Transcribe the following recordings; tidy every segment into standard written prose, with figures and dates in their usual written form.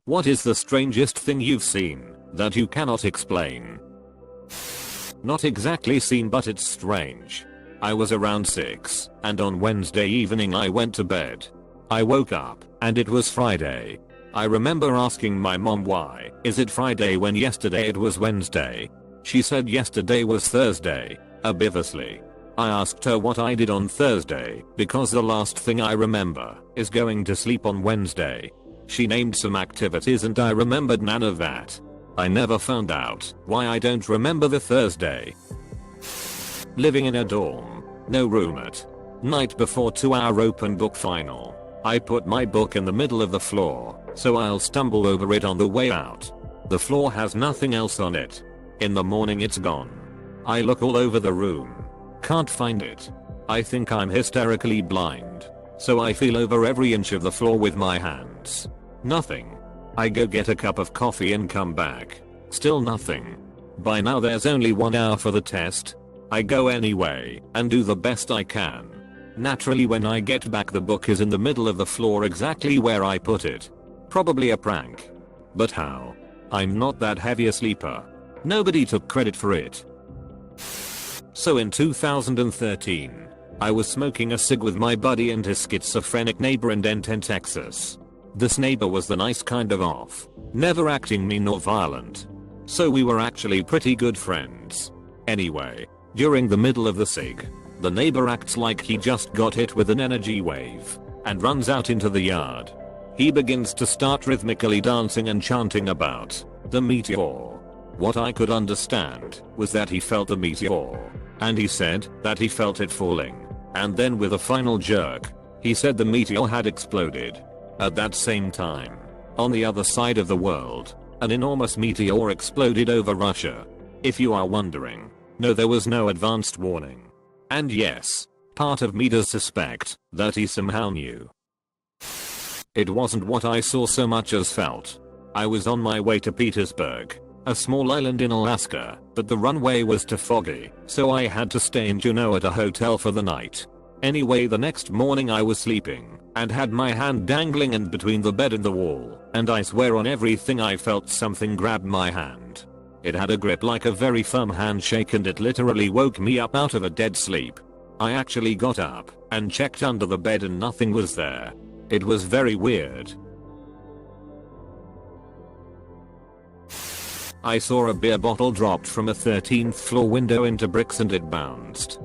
What is the strangest thing you've seen that you cannot explain? Not exactly seen, but it's strange. I was around 6 and on Wednesday evening I went to bed. I woke up and it was Friday. I remember asking my mom, why is it Friday when yesterday it was Wednesday? She said yesterday was Thursday. Obviously. I asked her what I did on Thursday because the last thing I remember is going to sleep on Wednesday. She named some activities and I remembered none of that. I never found out why I don't remember the Thursday. Living in a dorm. No roommate. Night before 2-hour open book final. I put my book in the middle of the floor, so I'll stumble over it on the way out. The floor has nothing else on it. In the morning it's gone. I look all over the room. Can't find it. I think I'm hysterically blind. So I feel over every inch of the floor with my hands. Nothing. I go get a cup of coffee and come back. Still nothing. By now there's only 1 hour for the test. I go anyway and do the best I can. Naturally when I get back the book is in the middle of the floor exactly where I put it. Probably a prank. But how? I'm not that heavy a sleeper. Nobody took credit for it. So in 2013, I was smoking a cig with my buddy and his schizophrenic neighbor in Denton, Texas. This neighbor was the nice kind of off, never acting mean or violent. So we were actually pretty good friends. Anyway, during the middle of the cig, the neighbor acts like he just got hit with an energy wave and runs out into the yard. He begins to start rhythmically dancing and chanting about the meteor. What I could understand was that he felt the meteor, and he said that he felt it falling, and then with a final jerk, he said the meteor had exploded. At that same time, on the other side of the world, an enormous meteor exploded over Russia. If you are wondering, no, there was no advanced warning. And yes, part of me does suspect that he somehow knew. It wasn't what I saw so much as felt. I was on my way to Petersburg, a small island in Alaska, but the runway was too foggy, so I had to stay in Juneau at a hotel for the night. Anyway, the next morning I was sleeping and had my hand dangling in between the bed and the wall, and I swear on everything I felt something grab my hand. It had a grip like a very firm handshake and it literally woke me up out of a dead sleep. I actually got up and checked under the bed and nothing was there. It was very weird. I saw a beer bottle dropped from a 13th floor window into bricks and it bounced.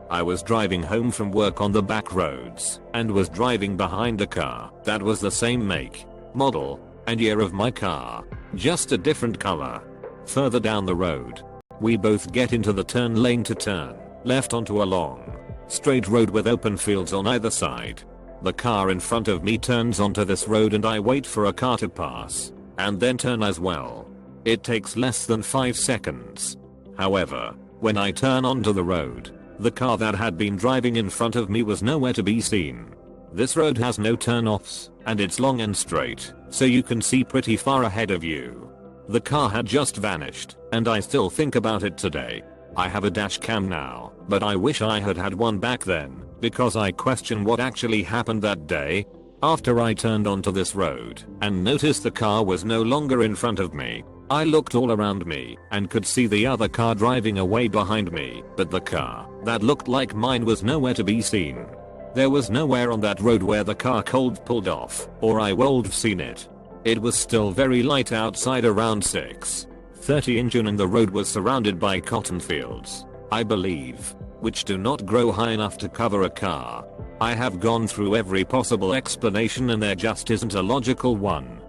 I was driving home from work on the back roads and was driving behind a car that was the same make, model, and year of my car, just a different color. Further down the road, we both get into the turn lane to turn left onto a long, straight road with open fields on either side. The car in front of me turns onto this road and I wait for a car to pass and then turn as well. It takes less than 5 seconds. However, when I turn onto the road, the car that had been driving in front of me was nowhere to be seen. This road has no turn-offs, and it's long and straight, so you can see pretty far ahead of you. The car had just vanished, and I still think about it today. I have a dash cam now, but I wish I had had one back then, because I question what actually happened that day. After I turned onto this road and noticed the car was no longer in front of me, I looked all around me and could see the other car driving away behind me, but the car that looked like mine was nowhere to be seen. There was nowhere on that road where the car cold pulled off, or I would have seen it. It was still very light outside around 6:30 in June and the road was surrounded by cotton fields, I believe, which do not grow high enough to cover a car. I have gone through every possible explanation and there just isn't a logical one.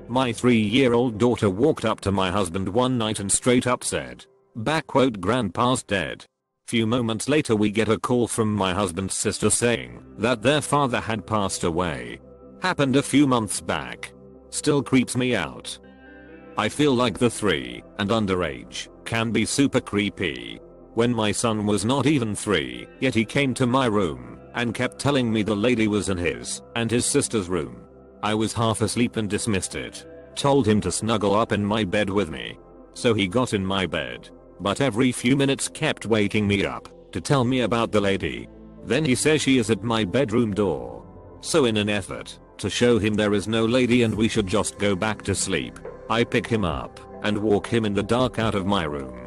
My 3-year-old daughter walked up to my husband one night and straight up said, "Grandpa's dead." Few moments later we get a call from my husband's sister saying that their father had passed away. Happened a few months back. Still creeps me out. I feel like the 3 and underage can be super creepy. When my son was not even 3, yet he came to my room and kept telling me the lady was in his and his sister's room. I was half asleep and dismissed it. Told him to snuggle up in my bed with me. So he got in my bed, but every few minutes kept waking me up to tell me about the lady. Then he says she is at my bedroom door. So in an effort To show him there is no lady and we should just go back to sleep, I pick him up and walk him in the dark out of my room.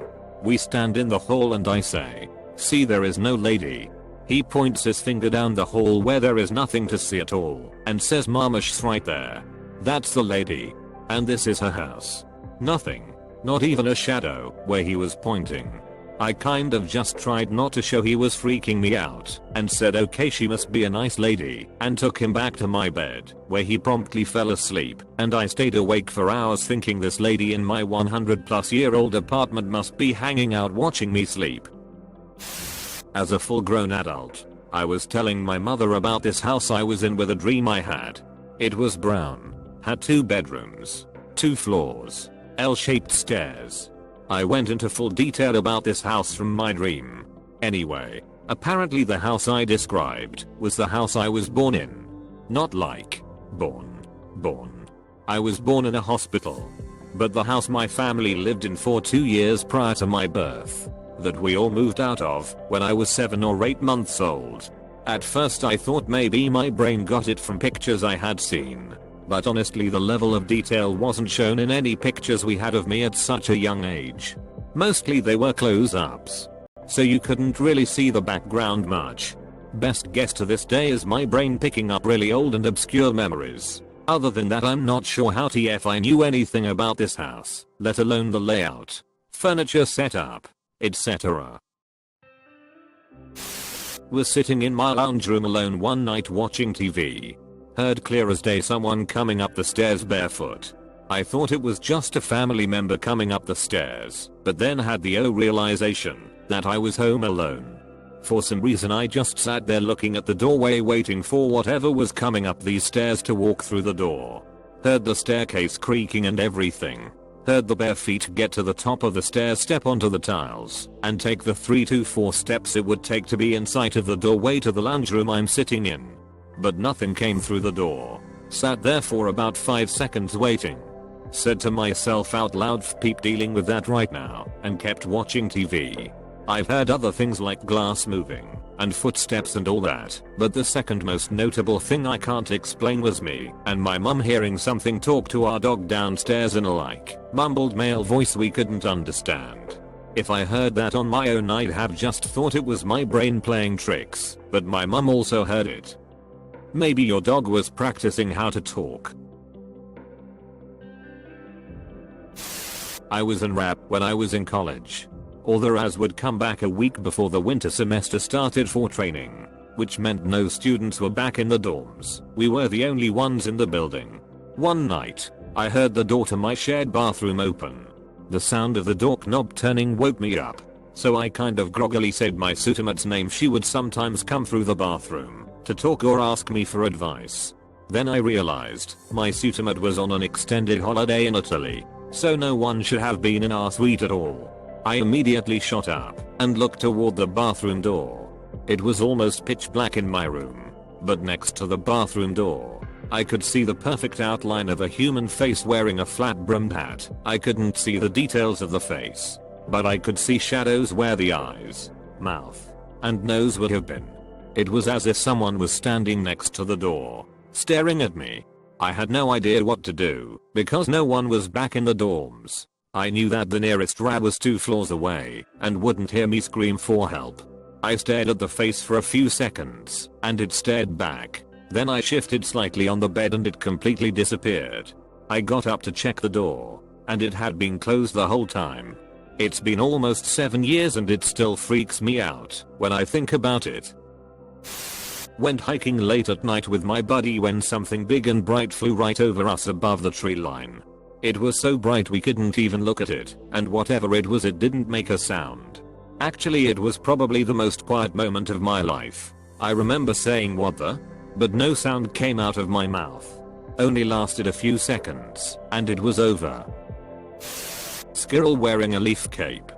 We stand in the hall and I say, "See, there is no lady." He points his finger down the hall where there is nothing to see at all and says, "Mama's right there. That's the lady. And this is her house." Nothing. Not even a shadow where he was pointing. I kind of just tried not to show he was freaking me out and said, "Okay, she must be a nice lady," and took him back to my bed where he promptly fell asleep, and I stayed awake for hours thinking this lady in my 100+ year old apartment must be hanging out watching me sleep. As a full-grown adult, I was telling my mother about this house I was in with a dream I had. It was brown, had 2 bedrooms, 2 floors, L-shaped stairs. I went into full detail about this house from my dream. Anyway, apparently the house I described was the house I was born in. Not like born. I was born in a hospital. But the house my family lived in for 2 years prior to my birth, that we all moved out of when I was 7 or 8 months old. At first I thought maybe my brain got it from pictures I had seen. But honestly, the level of detail wasn't shown in any pictures we had of me at such a young age. Mostly they were close-ups, so you couldn't really see the background much. Best guess to this day is my brain picking up really old and obscure memories. Other than that, I'm not sure how TF I knew anything about this house, let alone the layout, furniture setup, etc. Was sitting in my lounge room alone one night watching TV. Heard clear as day someone coming up the stairs barefoot. I thought it was just a family member coming up the stairs, but then had the realization that I was home alone. For some reason I just sat there looking at the doorway waiting for whatever was coming up these stairs to walk through the door. Heard the staircase creaking and everything. Heard the bare feet get to the top of the stairs, step onto the tiles, and take the 3 to 4 steps it would take to be in sight of the doorway to the lounge room I'm sitting in. But nothing came through the door. Sat there for about 5 seconds waiting. Said to myself out loud, "Peep dealing with that right now," and kept watching TV. I've heard other things like glass moving and footsteps and all that, but the second most notable thing I can't explain was me and my mum hearing something talk to our dog downstairs in a mumbled male voice we couldn't understand. If I heard that on my own, I'd have just thought it was my brain playing tricks, but my mum also heard it. Maybe your dog was practicing how to talk. I was in rap when I was in college. All the Raz would come back a week before the winter semester started for training, which meant no students were back in the dorms. We were the only ones in the building. One night, I heard the door to my shared bathroom open. The sound of the door knob turning woke me up, so I kind of groggily said my suitemate's name. She would sometimes come through the bathroom to talk or ask me for advice. Then I realized my suitemate was on an extended holiday in Italy, so no one should have been in our suite at all. I immediately shot up and looked toward the bathroom door. It was almost pitch black in my room, but next to the bathroom door, I could see the perfect outline of a human face wearing a flat-brimmed hat. I couldn't see the details of the face, but I could see shadows where the eyes, mouth, and nose would have been. It was as if someone was standing next to the door, staring at me. I had no idea what to do, because no one was back in the dorms. I knew that the nearest rad was 2 floors away, and wouldn't hear me scream for help. I stared at the face for a few seconds, and it stared back. Then I shifted slightly on the bed and it completely disappeared. I got up to check the door, and it had been closed the whole time. It's been almost 7 years and it still freaks me out when I think about it. Went hiking late at night with my buddy when something big and bright flew right over us above the tree line. It was so bright we couldn't even look at it, and whatever it was, it didn't make a sound. Actually, it was probably the most quiet moment of my life. I remember saying "what the?" but no sound came out of my mouth. Only lasted a few seconds, and it was over. Squirrel wearing a leaf cape.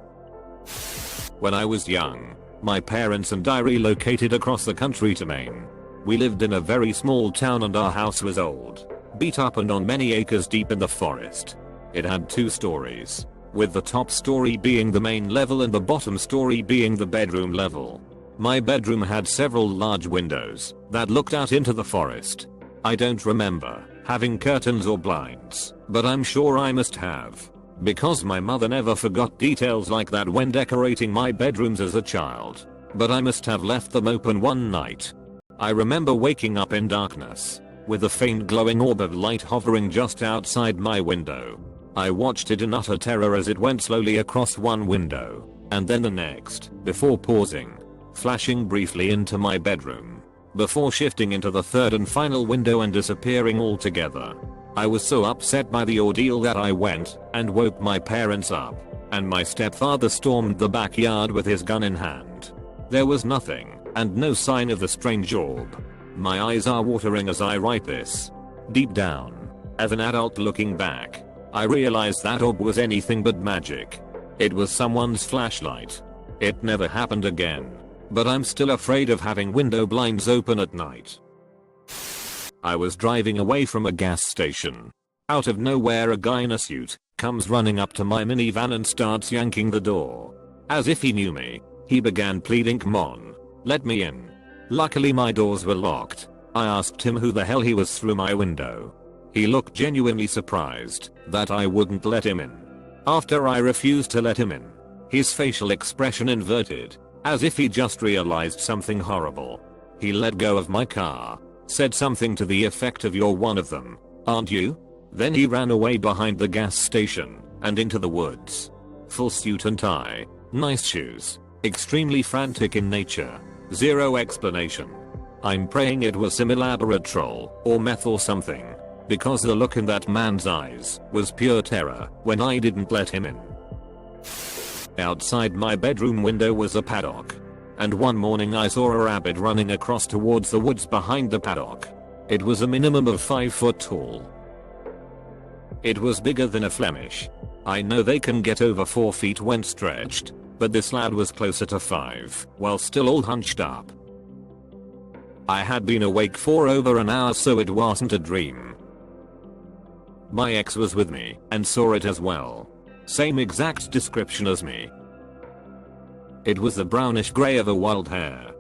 When I was young, my parents and I relocated across the country to Maine. We lived in a very small town and our house was old, beat up and on many acres deep in the forest. It had 2 stories, with the top story being the main level and the bottom story being the bedroom level. My bedroom had several large windows that looked out into the forest. I don't remember having curtains or blinds, but I'm sure I must have. Because my mother never forgot details like that when decorating my bedrooms as a child. But I must have left them open one night. I remember waking up in darkness, with a faint glowing orb of light hovering just outside my window. I watched it in utter terror as it went slowly across one window, and then the next, before pausing, flashing briefly into my bedroom, before shifting into the third and final window and disappearing altogether. I was so upset by the ordeal that I went and woke my parents up, and my stepfather stormed the backyard with his gun in hand. There was nothing, and no sign of the strange orb. My eyes are watering as I write this. Deep down, as an adult looking back, I realized that orb was anything but magic. It was someone's flashlight. It never happened again. But I'm still afraid of having window blinds open at night. I was driving away from a gas station. Out of nowhere a guy in a suit comes running up to my minivan and starts yanking the door. As if he knew me, he began pleading, "Come on, let me in." Luckily my doors were locked. I asked him who the hell he was through my window. He looked genuinely surprised that I wouldn't let him in. After I refused to let him in, his facial expression inverted, as if he just realized something horrible. He let go of my car, said something to the effect of, "You're one of them, aren't you?" Then he ran away behind the gas station and into the woods. Full suit and tie, nice shoes, extremely frantic in nature, zero explanation. I'm praying it was some elaborate troll or meth or something, because the look in that man's eyes was pure terror when I didn't let him in. Outside my bedroom window was a paddock, and one morning I saw a rabbit running across towards the woods behind the paddock. It was a minimum of 5 foot tall. It was bigger than a Flemish. I know they can get over 4 feet when stretched, but this lad was closer to 5, while still all hunched up. I had been awake for over an hour, so it wasn't a dream. My ex was with me and saw it as well. Same exact description as me. It was the brownish grey of a wild hare.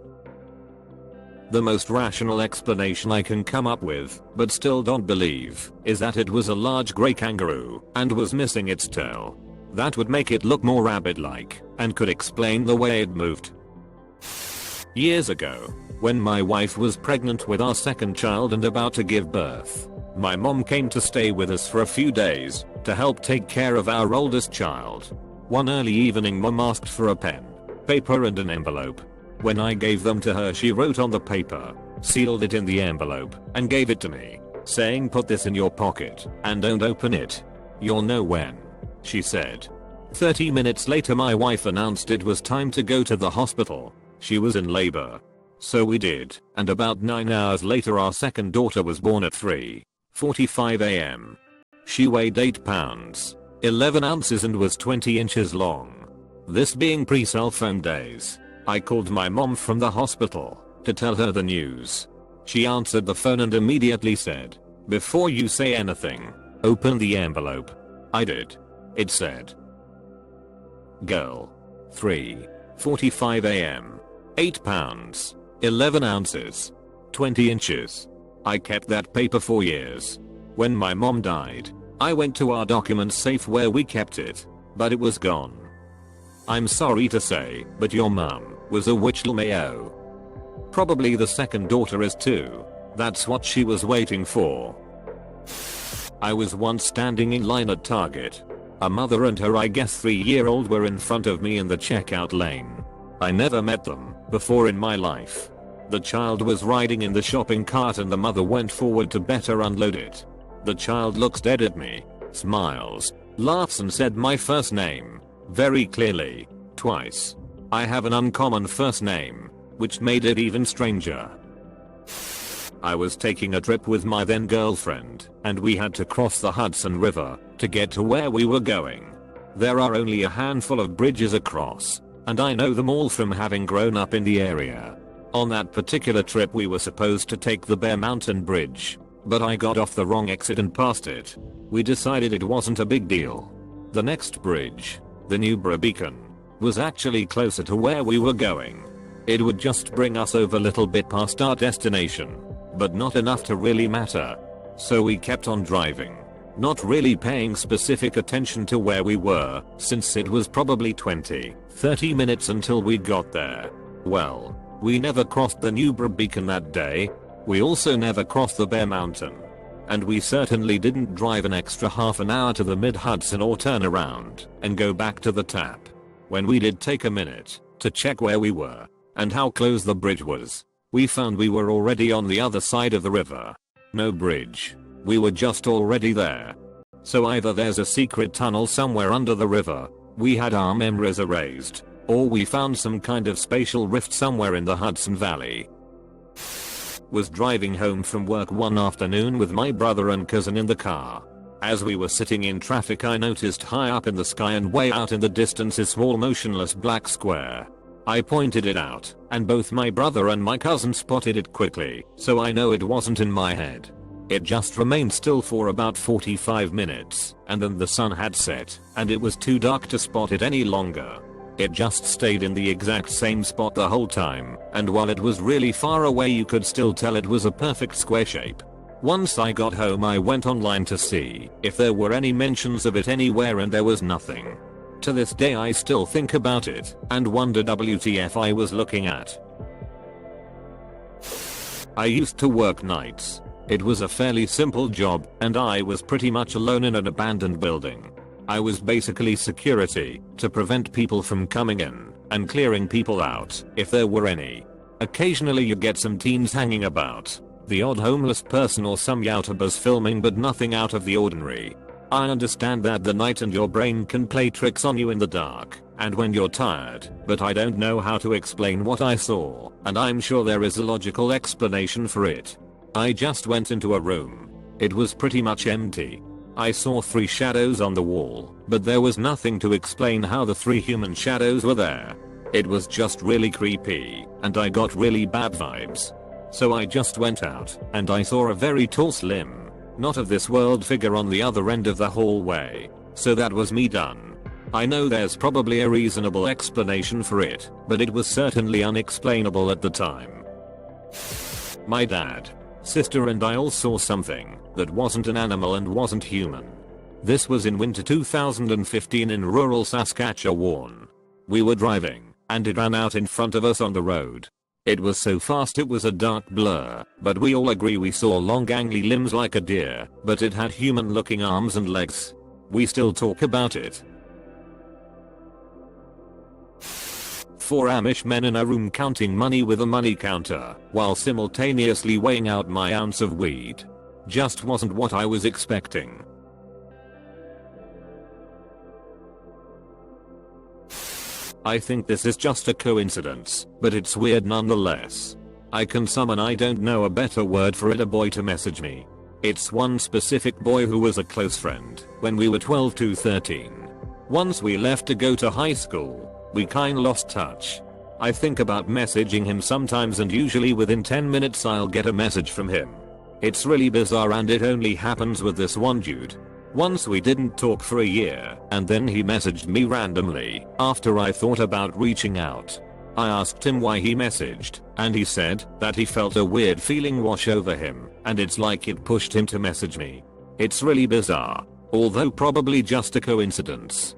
The most rational explanation I can come up with, but still don't believe, is that it was a large grey kangaroo and was missing its tail. That would make it look more rabbit-like and could explain the way it moved. Years ago, when my wife was pregnant with our second child and about to give birth, my mom came to stay with us for a few days to help take care of our oldest child. One early evening mom asked for a pen, paper and an envelope. When I gave them to her, she wrote on the paper, sealed it in the envelope, and gave it to me, saying, "Put this in your pocket and don't open it. You'll know when," she said. 30 minutes later my wife announced it was time to go to the hospital. She was in labor. So we did, and about 9 hours later our second daughter was born at 3:45 am. She weighed 8 pounds, 11 ounces and was 20 inches long. This being pre-cell phone days, I called my mom from the hospital to tell her the news. She answered the phone and immediately said, "Before you say anything, open the envelope." I did. It said, "Girl, 3:45 am, 8 pounds, 11 ounces, 20 inches. I kept that paper for years. When my mom died, I went to our documents safe where we kept it, but it was gone. I'm sorry to say, but your mom was a witch Mayo. Probably the second daughter is too. That's what she was waiting for." I was once standing in line at Target. A mother and her I guess 3-year-old were in front of me in the checkout lane. I never met them before in my life. The child was riding in the shopping cart and the mother went forward to better unload it. The child looks dead at me, smiles, laughs and said my first name, very clearly, twice. I have an uncommon first name, which made it even stranger. I was taking a trip with my then girlfriend, and we had to cross the Hudson River to get to where we were going. There are only a handful of bridges across, and I know them all from having grown up in the area. On that particular trip we were supposed to take the Bear Mountain Bridge, but I got off the wrong exit and passed it. We decided it wasn't a big deal. The next bridge, the Newborough Beacon, was actually closer to where we were going. It would just bring us over a little bit past our destination. but not enough to really matter. So we kept on driving, not really paying specific attention to where we were, since it was probably 20-30 minutes until we got there. Well, we never crossed the Newborough Beacon that day. We also never crossed the Bear Mountain. And we certainly didn't drive an extra half an hour to the mid-Hudson or turn around and go back to the tap. When we did take a minute to check where we were and how close the bridge was, we found we were already on the other side of the river. No bridge. We were just already there. So either there's a secret tunnel somewhere under the river, we had our memories erased, or we found some kind of spatial rift somewhere in the Hudson Valley. Was driving home from work one afternoon with my brother and cousin in the car. As we were sitting in traffic, I noticed high up in the sky and way out in the distance a small motionless black square. I pointed it out, and both my brother and my cousin spotted it quickly, so I know it wasn't in my head. It just remained still for about 45 minutes, and then the sun had set, and it was too dark to spot it any longer. It just stayed in the exact same spot the whole time, and while it was really far away you could still tell it was a perfect square shape. Once I got home I went online to see if there were any mentions of it anywhere, and there was nothing. To this day I still think about it and wonder WTF I was looking at. I used to work nights. It was a fairly simple job, and I was pretty much alone in an abandoned building. I was basically security to prevent people from coming in and clearing people out if there were any. Occasionally you get some teens hanging about, the odd homeless person or some YouTubers filming, but nothing out of the ordinary. I understand that the night and your brain can play tricks on you in the dark and when you're tired, but I don't know how to explain what I saw, and I'm sure there is a logical explanation for it. I just went into a room. It was pretty much empty. I saw 3 shadows on the wall, but there was nothing to explain how the 3 human shadows were there. It was just really creepy, and I got really bad vibes. So I just went out, and I saw a very tall, slim, not of this world figure on the other end of the hallway. So that was me done. I know there's probably a reasonable explanation for it, but it was certainly unexplainable at the time. My dad, sister and I all saw something that wasn't an animal and wasn't human. This was in winter 2015 in rural Saskatchewan. We were driving, and it ran out in front of us on the road. It was so fast it was a dark blur, but we all agree we saw long gangly limbs like a deer, but it had human looking arms and legs. We still talk about it. 4 Amish men in a room counting money with a money counter, while simultaneously weighing out my ounce of weed. Just wasn't what I was expecting. I think this is just a coincidence, but it's weird nonetheless. I can summon, I don't know a better word for it, a boy to message me. It's one specific boy who was a close friend when we were 12 to 13. Once we left to go to high school, we kinda lost touch. I think about messaging him sometimes, and usually within 10 minutes I'll get a message from him. It's really bizarre, and it only happens with this one dude. Once we didn't talk for a year, and then he messaged me randomly after I thought about reaching out. I asked him why he messaged, and he said that he felt a weird feeling wash over him, and it's like it pushed him to message me. It's really bizarre, although probably just a coincidence.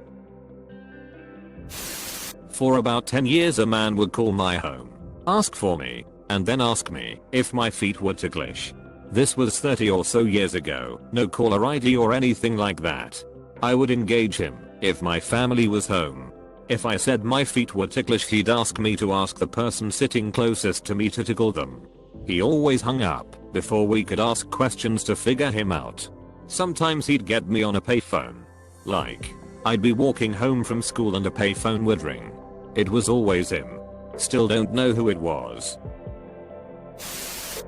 For about 10 years a man would call my home, ask for me, and then ask me if my feet were ticklish. This was 30 or so years ago, no caller ID or anything like that. I would engage him if my family was home. If I said my feet were ticklish, he'd ask me to ask the person sitting closest to me to tickle them. He always hung up before we could ask questions to figure him out. Sometimes he'd get me on a payphone. Like, I'd be walking home from school and a payphone would ring. It was always him. Still don't know who it was.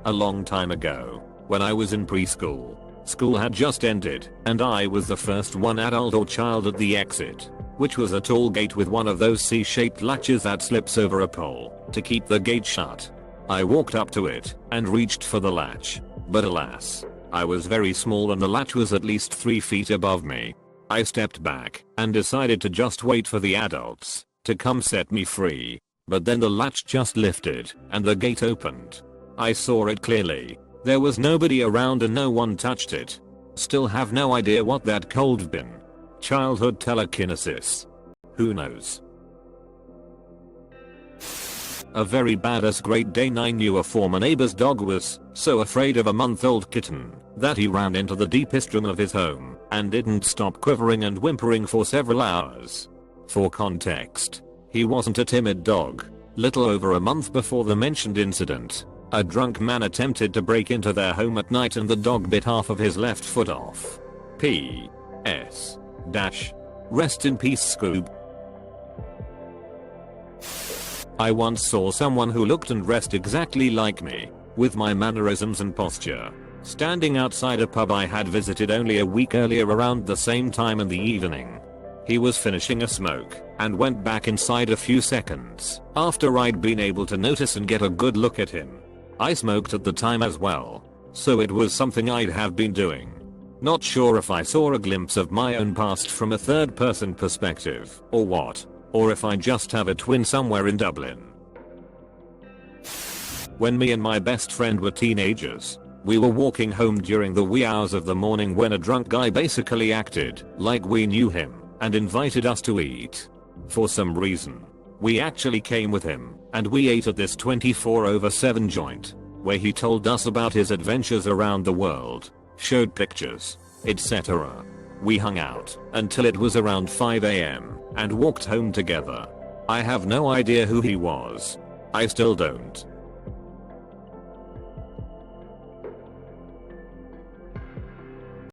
A long time ago, when I was in preschool, school had just ended, and I was the first one adult or child at the exit, which was a tall gate with one of those C-shaped latches that slips over a pole to keep the gate shut. I walked up to it and reached for the latch, but alas, I was very small and the latch was at least 3 feet above me. I stepped back and decided to just wait for the adults to come set me free, but then the latch just lifted and the gate opened. I saw it clearly. There was nobody around and no one touched it. Still have no idea what that could've been. Childhood telekinesis. Who knows? A very badass great day. I knew a former neighbor's dog was so afraid of a month-old kitten that he ran into the deepest room of his home and didn't stop quivering and whimpering for several hours. For context, he wasn't a timid dog. Little over a month before the mentioned incident, a drunk man attempted to break into their home at night and the dog bit half of his left foot off. P.S. Rest in peace, Scoob. I once saw someone who looked and dressed exactly like me, with my mannerisms and posture, standing outside a pub I had visited only a week earlier around the same time in the evening. He was finishing a smoke and went back inside a few seconds after I'd been able to notice and get a good look at him. I smoked at the time as well, so it was something I'd have been doing. Not sure if I saw a glimpse of my own past from a third-person perspective or what, or if I just have a twin somewhere in Dublin. When me and my best friend were teenagers, we were walking home during the wee hours of the morning when a drunk guy basically acted like we knew him and invited us to eat. For some reason, we actually came with him, and we ate at this 24/7 joint, where he told us about his adventures around the world, showed pictures, etc. We hung out until it was around 5 AM and walked home together. I have no idea who he was. I still don't.